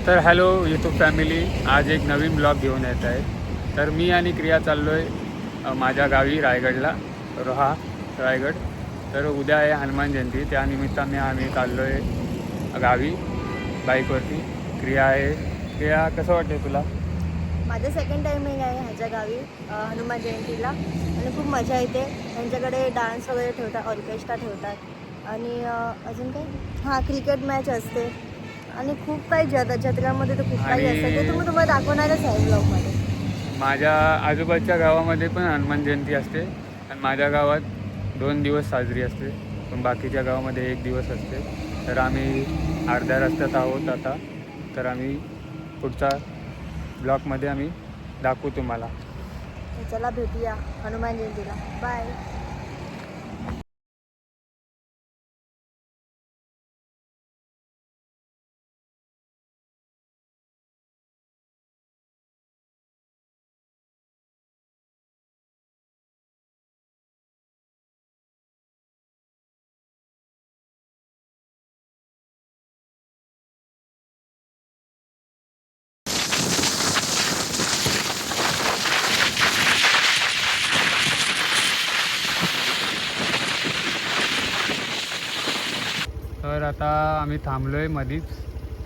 तर hello YouTube family, आज एक नवीन ब्लॉग घेऊन येत आहे. तर मी आणि क्रिया चाललो आहे माझ्या गावी रायगडला, रोहा रायगड. तर उद्या आहे हनुमान जयंती, त्यानिमित्ताने आम्ही चाललो आहे गावी बाईकवरती. क्रिया आहे. क्रिया, कसं वाटते तुला? माझं सेकंड टायमिंग आहे ह्याच्या गावी हनुमान जयंतीला आणि खूप मजा येते. त्यांच्याकडे डान्स वगैरे ठेवतात, ऑर्केस्ट्रा ठेवतात आणि अजून काय हां क्रिकेट मॅच असते आणि खूप काही जत्रामध्ये तर खूप काही आणि असतं. ते तुम्हाला दाखवणारच आहे ब्लॉगमध्ये. माझ्या आजूबाजूच्या गावामध्ये पण हनुमान जयंती असते आणि माझ्या गावात 2 दिवस साजरी असते, पण बाकीच्या गावामध्ये 1 दिवस असते. तर आम्ही अर्ध्या रस्त्यात आहोत आता. तर आम्ही पुढचा ब्लॉगमध्ये आम्ही दाखवू तुम्हाला. चला भेटूया हनुमान जयंतीला. बाय. तर आता आम्ही थांबलो आहे मधीच.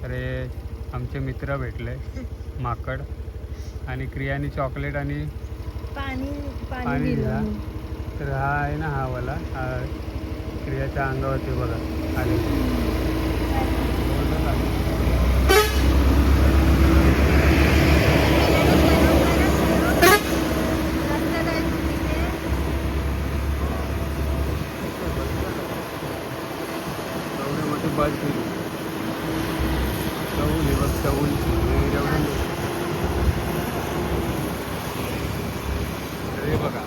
तर हे आमचे मित्र भेटले, माकड. आणि क्रियाने चॉकलेट आणि पाणी दिला. तर हा आहे ना, हा वाला हा क्रियाच्या अंगावरती बघा आले. एवढ्यामध्ये बस दिली, चौल आहे बघ, चौलची एवढं. हे बघा,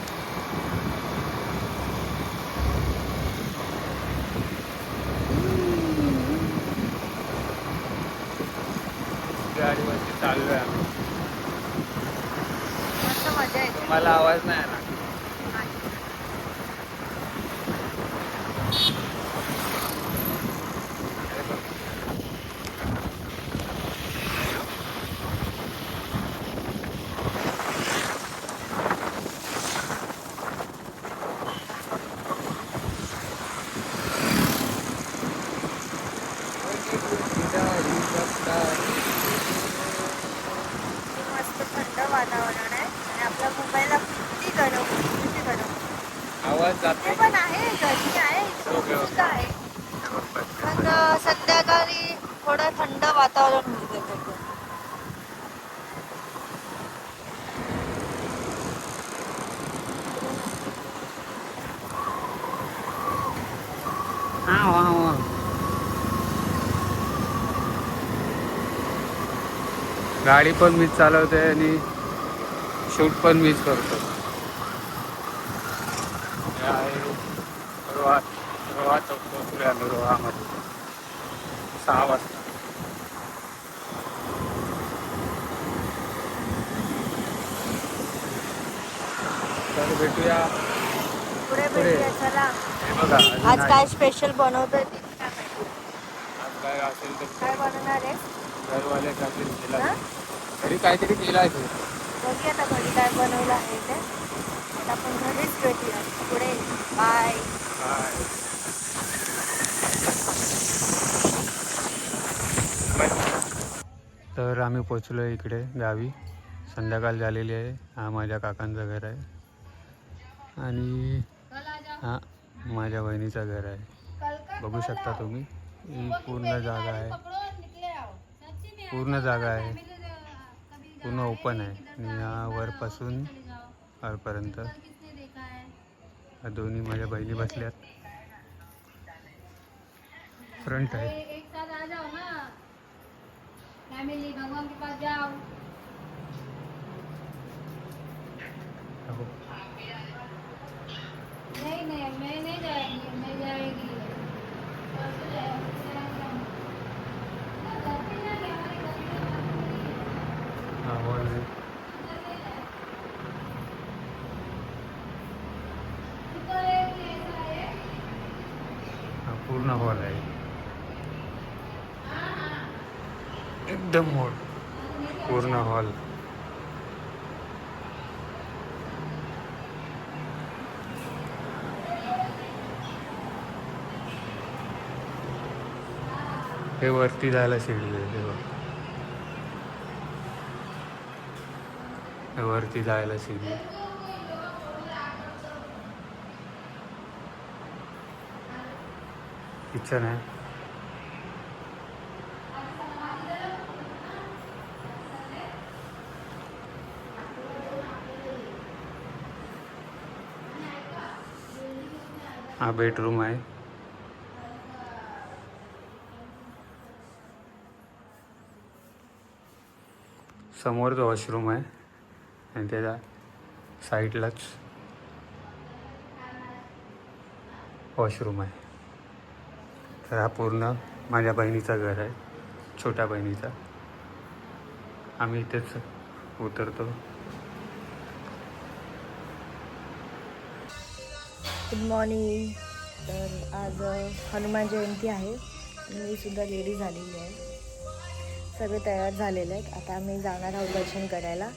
गाडीवरती चाललोय आम्ही. मस्त मजा येते. तुम्हाला आवाज नाही आला? मस्त थंड वातावरण आहे आणि आपल्या मुंबईला किती गरम. आवाज ते जाते. पण आहे, गरमी आहे, सुद्धा आहे. पण संध्याकाळी थोडं थंड वातावरण होते त्याचं. गाडी पण मीच चालवते आणि शूट पण मीच करतो. हे आहे रोहा पोहोचलो आम्ही रोहामध्ये 6 वाजता. तर भेटूया पुढे पुढे. भेटूया चला. हे बघा, अजून आज आहे. काय स्पेशल बनवतोय ते काय माहिती. आज काय असेल तर काय बनवणार आहे घरवाले काहीतरी केला ना? घरी, काहीतरी केला आहे ते. बघूया आता घरी काय बनवलं आहे ते. आता आपण घरीच भेटूया पुढे. बाय. तर आम्ही पोचलो आहे इकडे गावी. संध्याकाळ झालेली आहे. हा माझ्या काकांचं घर आहे आणि हा माझ्या बहिणीचं घर आहे. बघू शकता तुम्ही, ही पूर्ण जागा आहे, पूर्ण ओपन आहे. आणि या वरपासून वरपर्यंत या दोन्ही माझ्या बहिणी बसल्यात. फ्रंट आहे. भगवान के पास जाओ. हो. नहीं मैं नहीं जाएगी, मैं जाएगी. हा हॉल आहे. हा पूर्ण हॉल आहे. एकदम पूर्ण हॉल. हे वरती जायला शिडी आहे तेव्हा. हे वरती जायला शिडी. किचन आहे. हा बेडरूम आहे. समोरच वॉशरूम आहे आणि त्याच्या साईडलाच वॉशरूम आहे. तर हा पूर्ण माझ्या बहिणीचा घर आहे, छोट्या बहिणीचा. आम्ही इथेच उतरतो. Good morning. तर आज हनुमान जयंती आहे. मी सुद्धा रेडी झालेली आहे. सगळे तयार झालेले आहेत. आता आम्ही जाणार आहोत दर्शन करायला.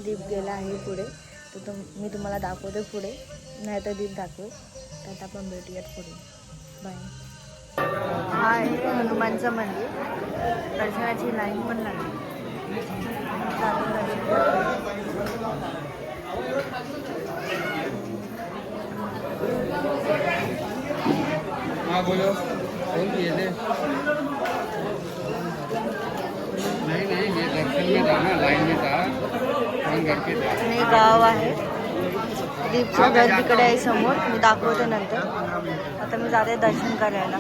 दीप गेला आहे पुढे, तर मी तुम्हाला दाखवते पुढे, नाही तर दीप दाखवू. तर आता आपण भेटूयात पुढे. बाय. हा आहे हनुमानचं मंदिर. दर्शनाची लाईन पण लागली. हाँ बोलो. कौन किए थे? नहीं मैं दर्शन में था ना, लाइन में था. फोन घर पे था. आणि गाव आहे. दीपचं घर तिकडे आहे समोर. मी दाखवते नंतर. आता मी जाते दर्शन करायला.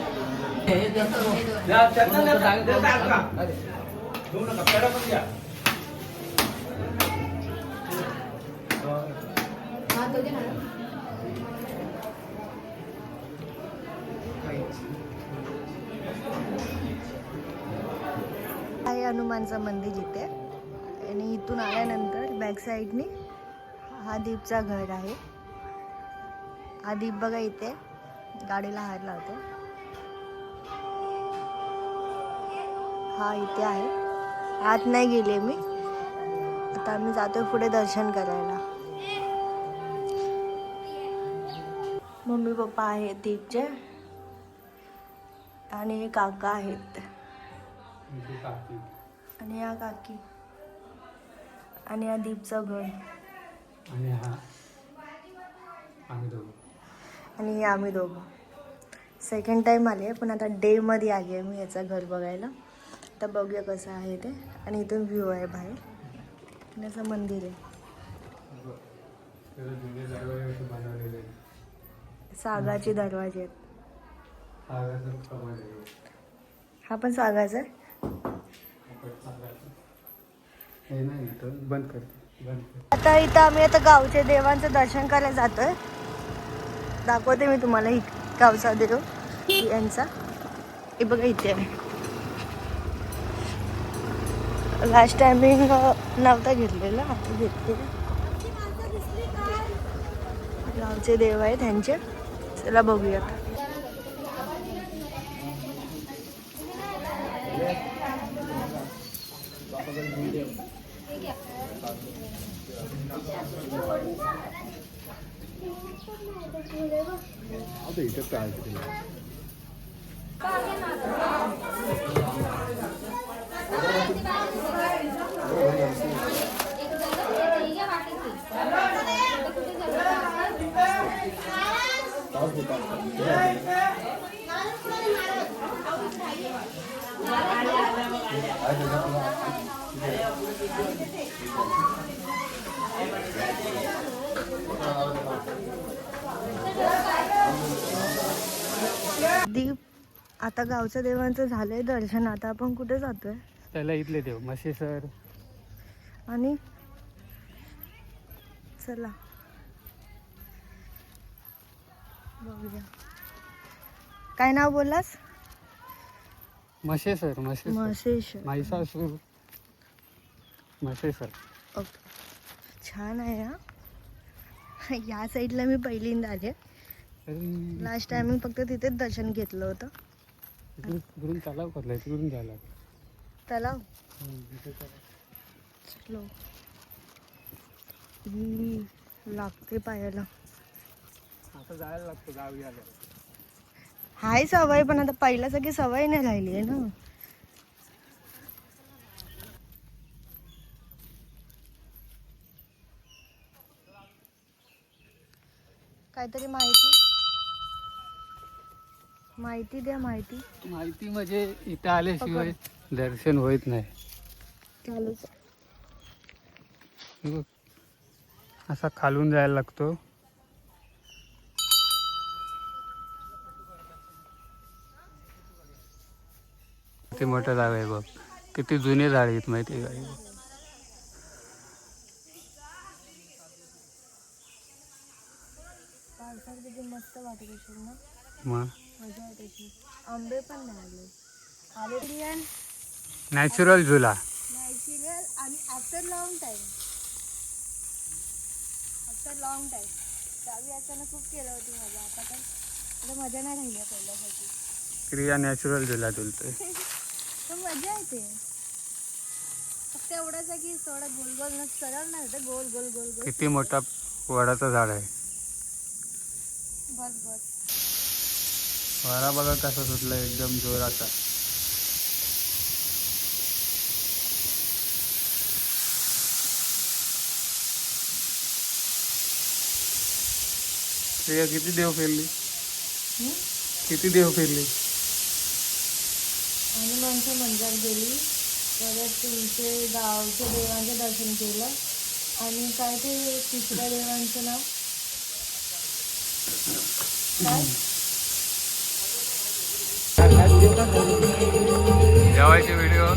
आहे हनुमानचं मंदिर इथे. आणि इथून आल्यानंतर बॅक साईडने हा दीपचा घर आहे. हा दीप बघा इथे गाडीला हार लावतो. हा इथे आहे. आत नाही गेले मी. आता आम्ही जातोय पुढे दर्शन करायला. मम्मी पप्पा आहेत दीपचे आणि हे काका आहेत आणि या काकी आणि या दीपचं घर आणि हे आम्ही दोघं. सेकंड टाईम आले पण आता डेमध्ये आली आहे मी याचं घर बघायला. तर बघूया कसं आहे ते. आणि इथून व्ह्यू आहे बाहेर. आणि असं मंदिर आहे. सागाचे दरवाजे आहेत. हा पण सागाचा आहे. बंद कर. आता इथं आम्ही आता गावच्या देवांचं दर्शन करायला जातोय. दाखवते मी तुम्हाला ही गावचा देव यांचा. हे बघा इथे आहे. लास्ट टायमिंग नव्हता घेतलेला, आता घेतलेला. गावचे देव आहेत त्यांचे. चला बघूयात. दीप आता गावच्या देवांचं झालंय दर्शन. आता आपण कुठे जातोय? त्याला इथले देव मशेसर. आणि चला बघूया. काय नाव बोललास? मशेसर. म्हैसेश्वर. महिषासूर मशेसर. ओके, छान आहे हा. या साईडला मी पहिल्यांदा आले. लास्ट टाइम मी फक्त तिथेच दर्शन घेतलं होतं. तिकडून तलाव खोदलाय, तिकडून जायला. तलाव चलो लागते पायाला. आता जायला लागतं गावी आलं. हाय सवय, पण आता पहिला सगळी सवय नाही राहिली आहे ना. काहीतरी माहिती द्या. माहिती म्हणजे इथं आल्याशिवाय दर्शन होत नाही. चालूच. हे बघ, असा खालून जायला लागतो. किती मोठं झाड आहे बघ, किती जुने झाड आहेत माहिती आहे का? पावसात किती मस्त वाटत असेल ना. मग मजा येत असेल. आंबे पण नाही आले. नॅचरल झुला. नॅचरल आणि आफ्टर लॉंग टाईम. गावी असताना खूप केलं होती मजा. आता काय आता मजा नाही राहिली पहिल्यासाठी. क्रिया नॅचरल झुला झुलतोय. पण मजा येते. फक्त एवढंच आहे की थोडा गोल गोल न सरळ नाही होतं, गोल गोल गोल गोल. किती मोठा वडाचा झाड आहे. बस वारा बघा कसा सुटला एकदम जोराचा. क्रिया किती देव फिरली? किती देव फिरली? हनुमानच्या मंदिरात गेली, परत तुमचे गावच्या देवांचं दर्शन केलं, आणि काय ते तिसऱ्या देवांचं नाव काय? जेवायचे व्हिडिओ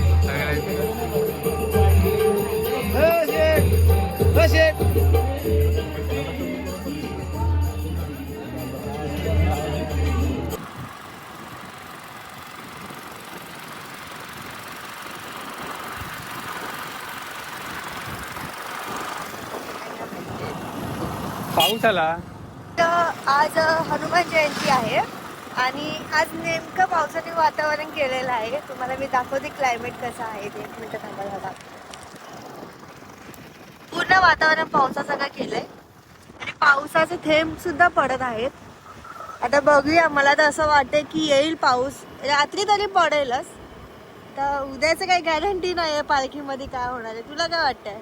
पाऊस आला. आज हनुमान जयंती आहे आणि आज नेमकं पावसाने वातावरण केलेलं आहे. तुम्हाला मी दाखवते क्लायमेट कसं आहे ते. 1 मिनिट थांबा बघा. पूर्ण वातावरण पावसासारखं केलंय आणि पावसाचे थेंब सुद्धा पडत आहेत. आता बघूया, मला तर असं वाटतंय की येईल पाऊस, रात्री तरी पडेलच. तर उद्याचं काही गॅरंटी नाही आहे पालखीमध्ये काय होणार आहे. तुला काय वाटतंय?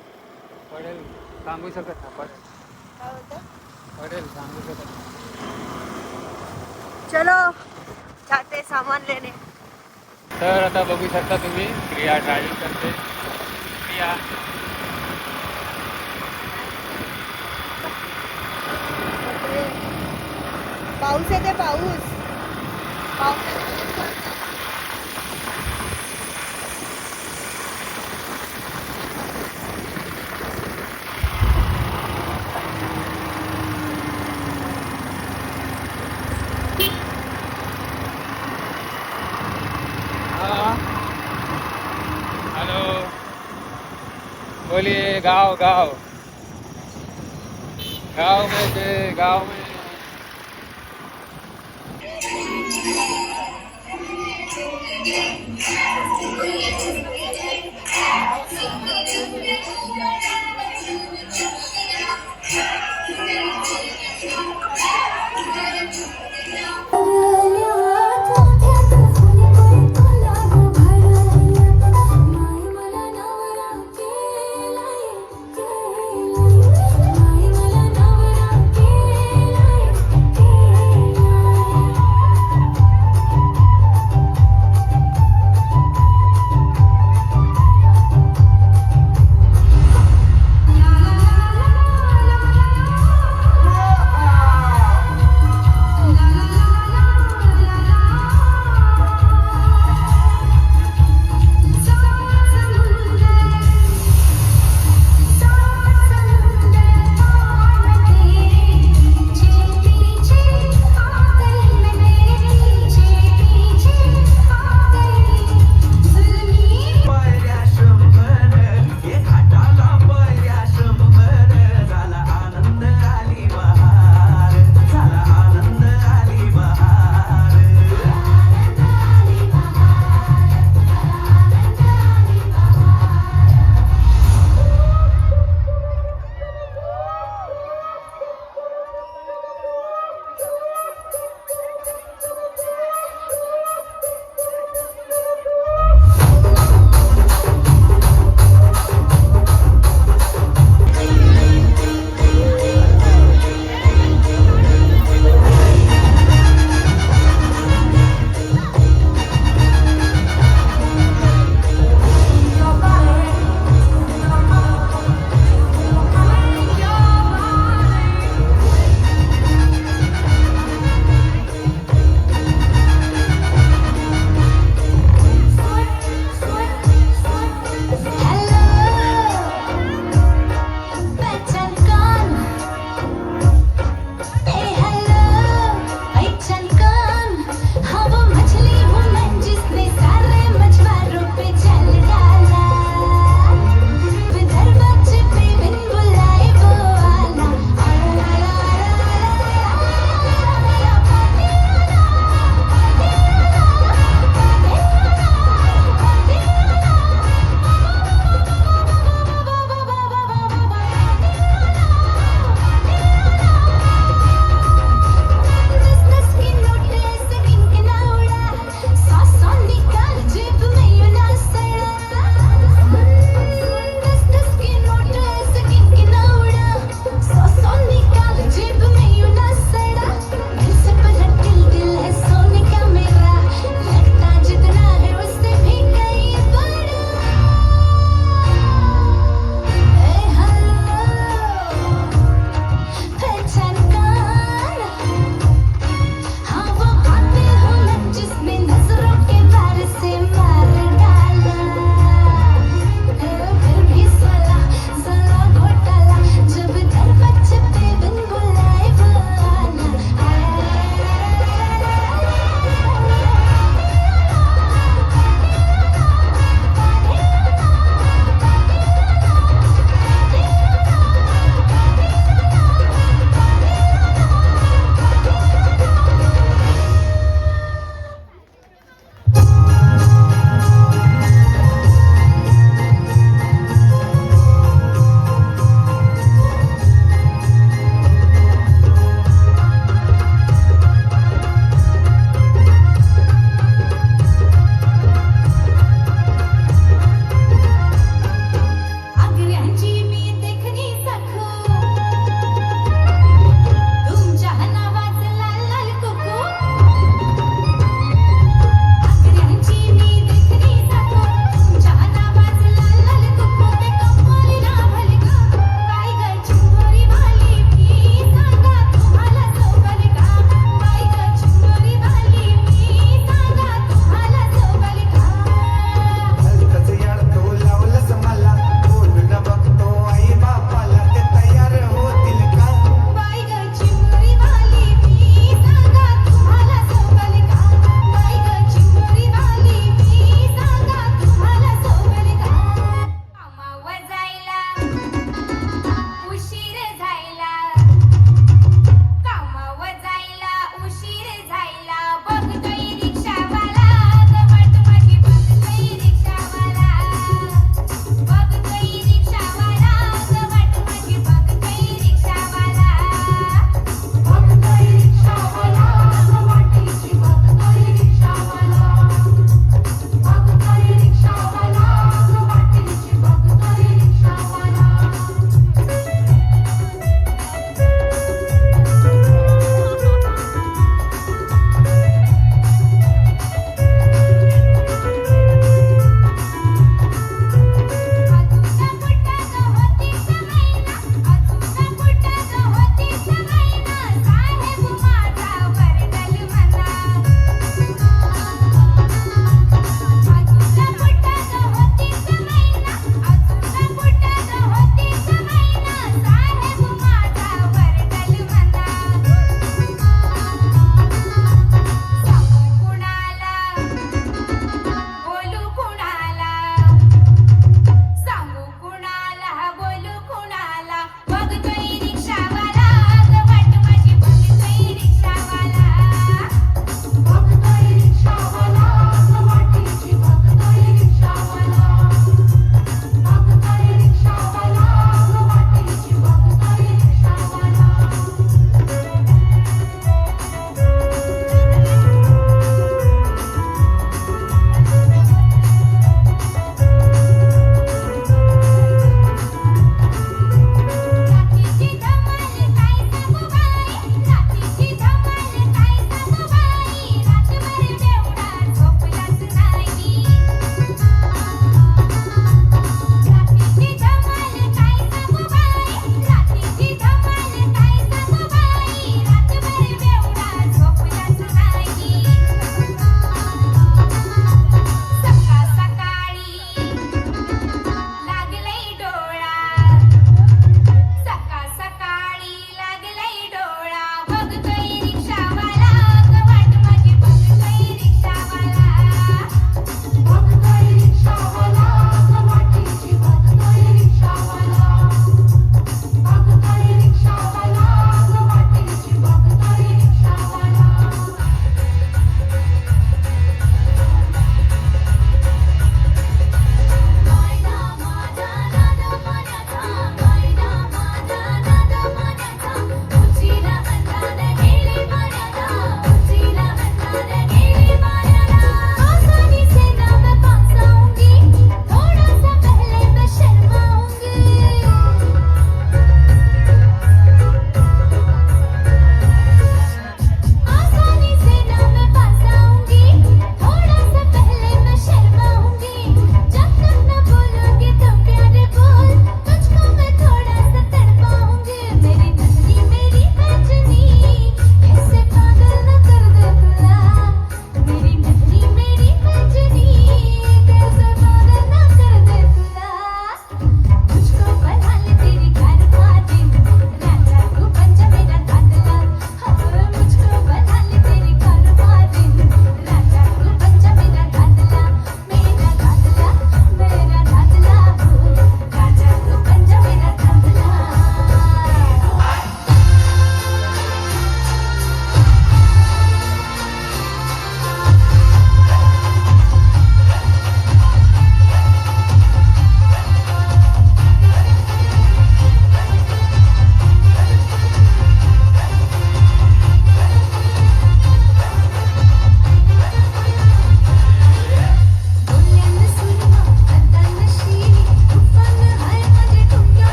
पडेल, सांगू शकत नाही. पडेल, काय होतं? पडेल, सांगू शकत नाही. चलो जाते सामान लेने. तर आता बघू शकता तुम्ही, क्रिया ड्रायव्हिंग करते. क्रिया पाऊस येते, पाऊस. हेलो, बोलिए. गाँव में थे, गाँव में.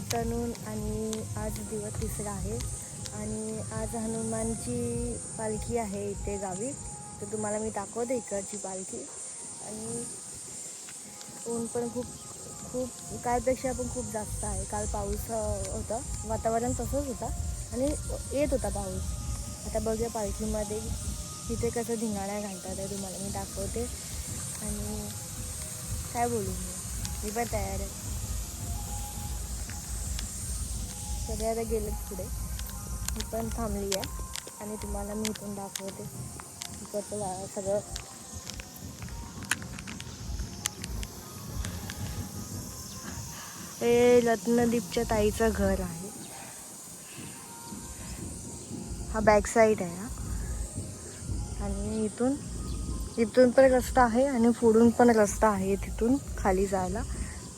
आफ्टरनून आणि आज दिवस तिसरा आहे आणि आज हनुमानची पालखी आहे इथे गावी. तर तुम्हाला मी दाखवते इकडची पालखी. आणि ऊन पण खूप खूप कालपेक्षा पण खूप जास्त आहे. काल पाऊस होता, वातावरण तसंच होता आणि येत होता पाऊस. आता बघूया पालखीमध्ये इथे कसं धिंगाणा घालतात ते तुम्हाला मी दाखवते. आणि काय बोलू मी पण तयार आहे. सगळे आता गेलेत पुढे, मी पण थांबली आहे आणि तुम्हाला मी इथून दाखवते इकडचं सगळं. हे रत्नदीपच्या ताईचं घर आहे. हा बॅक साईड आहे हा. आणि इथून पण रस्ता आहे आणि पुढून पण रस्ता आहे तिथून खाली जायला.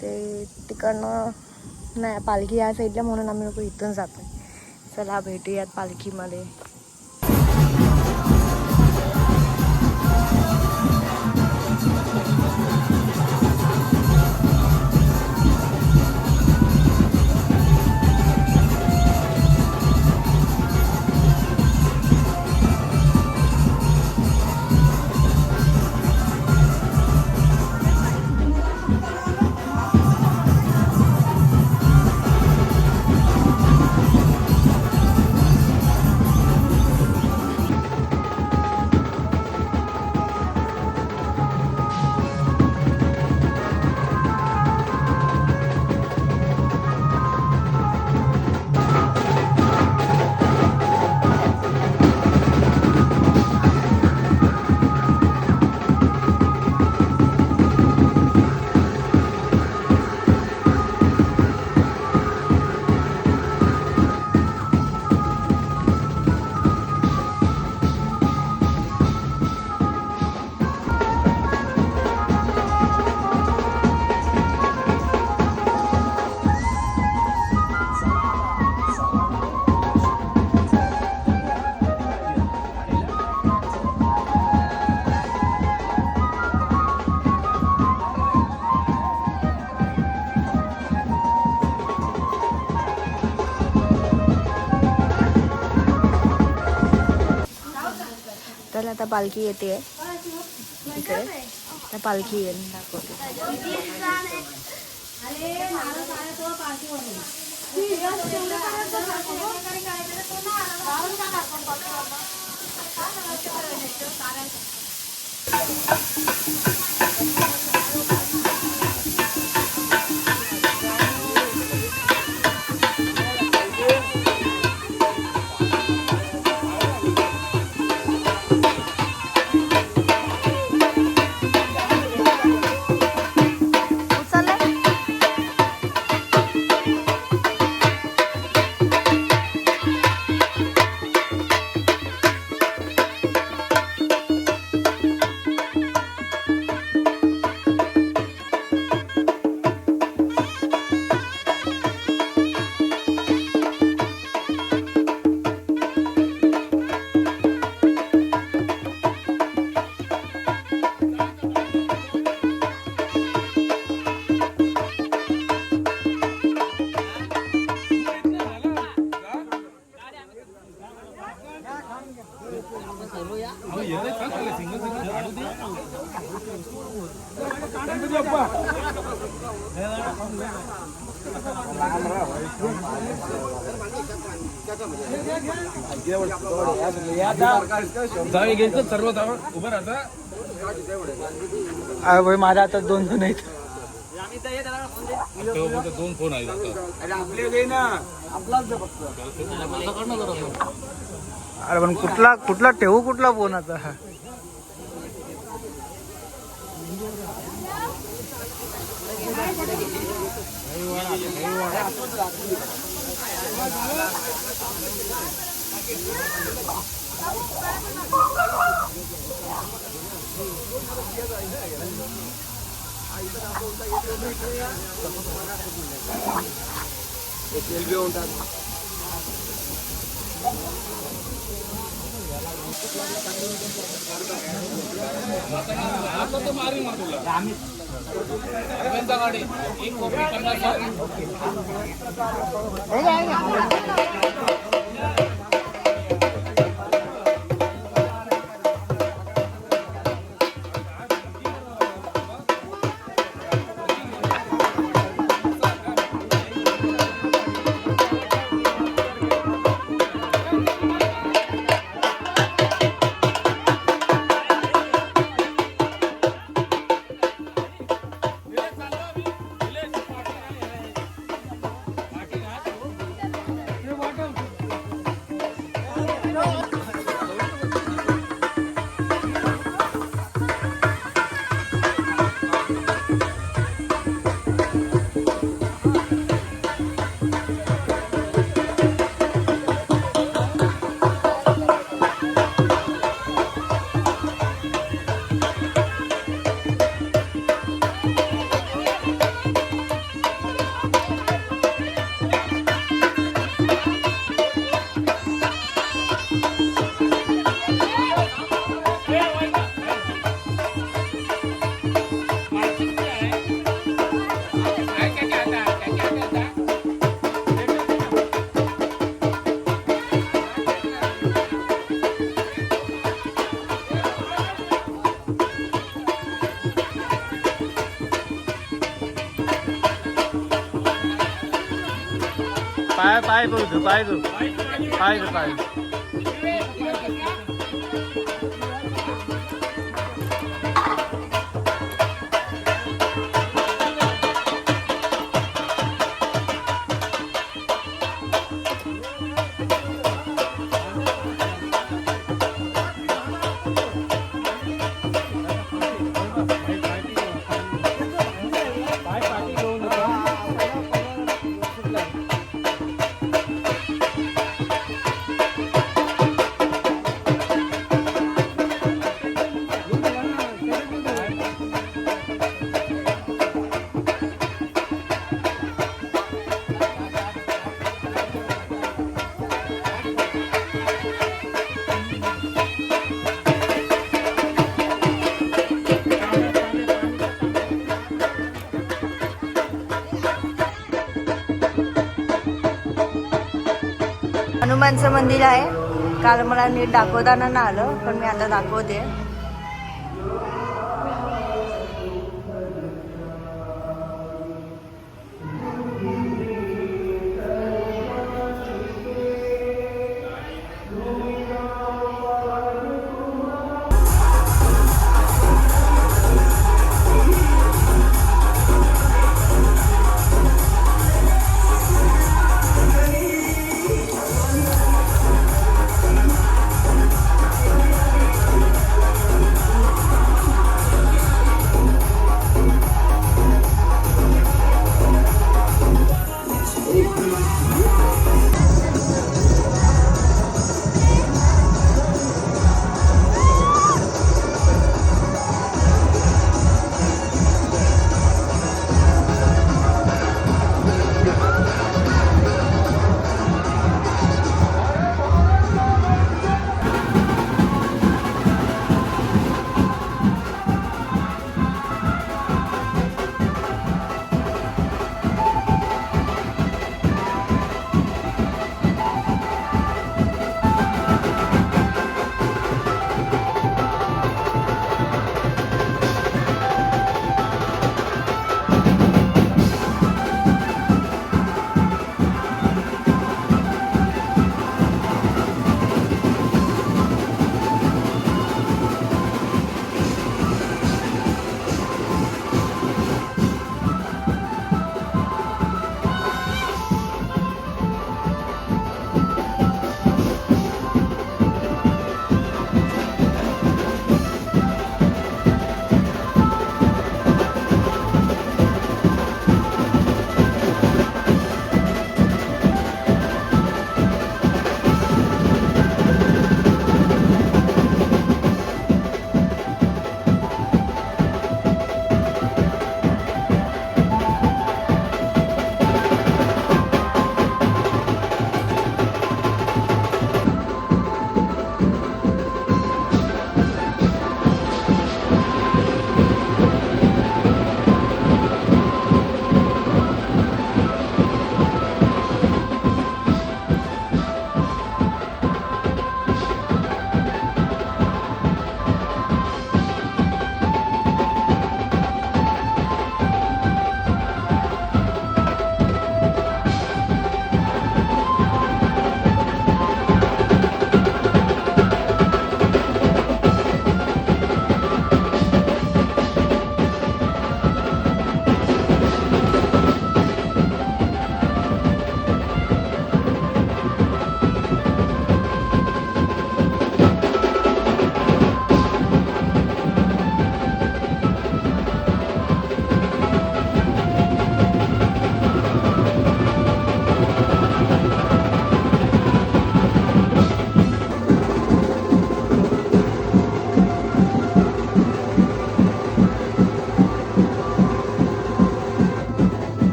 ते तिकडनं नाही पालखी या साईडला म्हणून आम्ही लोक इथून जातो. चला भेटूयात पालखीमध्ये. तर आता पालखी येते इकडे. त्या पालखी येऊन दाखवते. सर्व उभं राहता. माझ्या आता 2 जण आहेत. 2 फोन आहेत अरे पण कुठला ठेवू, कुठला फोन आता. आता तो मारी तुला. अरविंदा गाडी एक कॉफी 50. पाय बोलतो पाय दो पाय दो पाय हनुमानचं मंदिर आहे. काल मला नीट दाखवताना ना आलं, पण मी आता दाखवते.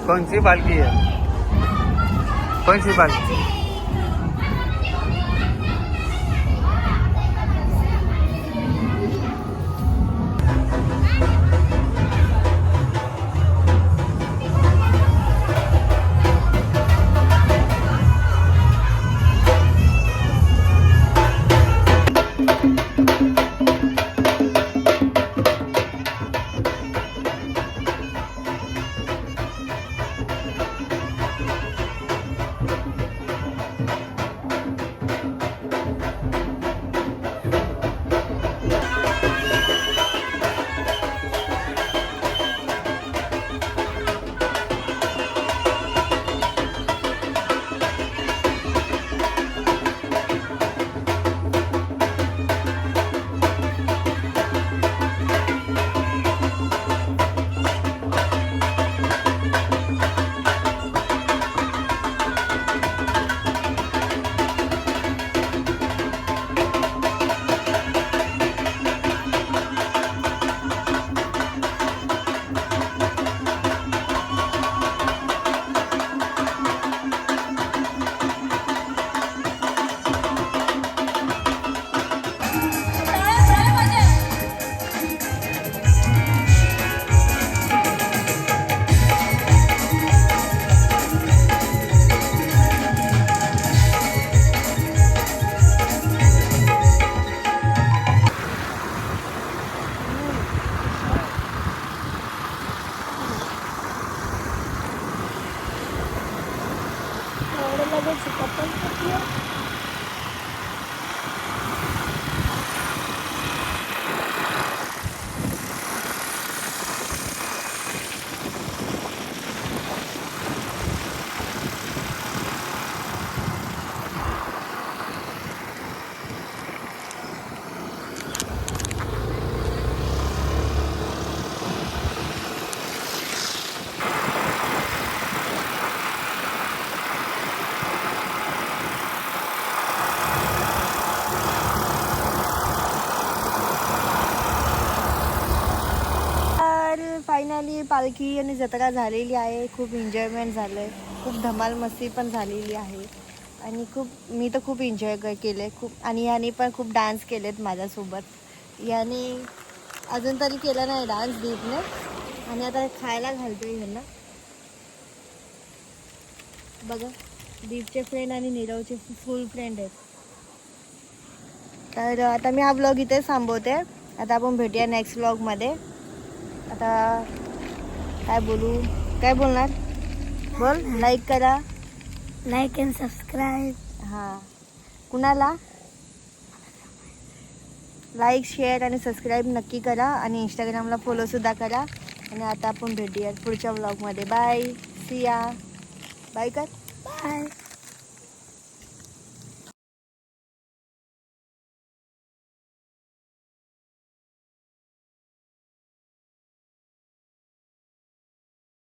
कौन सी पालकी है? कौन सी पालकी? फायनली पालखी आणि जत्रा झालेली आहे. खूप एन्जॉयमेंट झालं आहे, खूप धमाल मस्ती पण झालेली आहे आणि मी तर खूप एन्जॉय केले खूप. आणि याने पण खूप डान्स केलेत माझ्यासोबत. याने अजून तरी केला नाही डान्स दीपने. आणि आता खायला घालतोय ह्यांना. बघा दीपचे फ्रेंड आणि नीरवचे फुल फ्रेंड आहेत. तर आता मी हा व्लॉग इथेच थांबवते. आता आपण भेटूया नेक्स्ट व्लॉगमध्ये. आता काय बोलणार बोल. लाईक करा, लाईक अँड सबस्क्राईब. हां कुणाला लाईक शेअर आणि सबस्क्राईब नक्की करा. आणि इंस्टाग्रामला फॉलोसुद्धा करा. आणि आता आपण भेटूया पुढच्या व्लॉगमध्ये. बाय, सी या. बाय कर. बाय.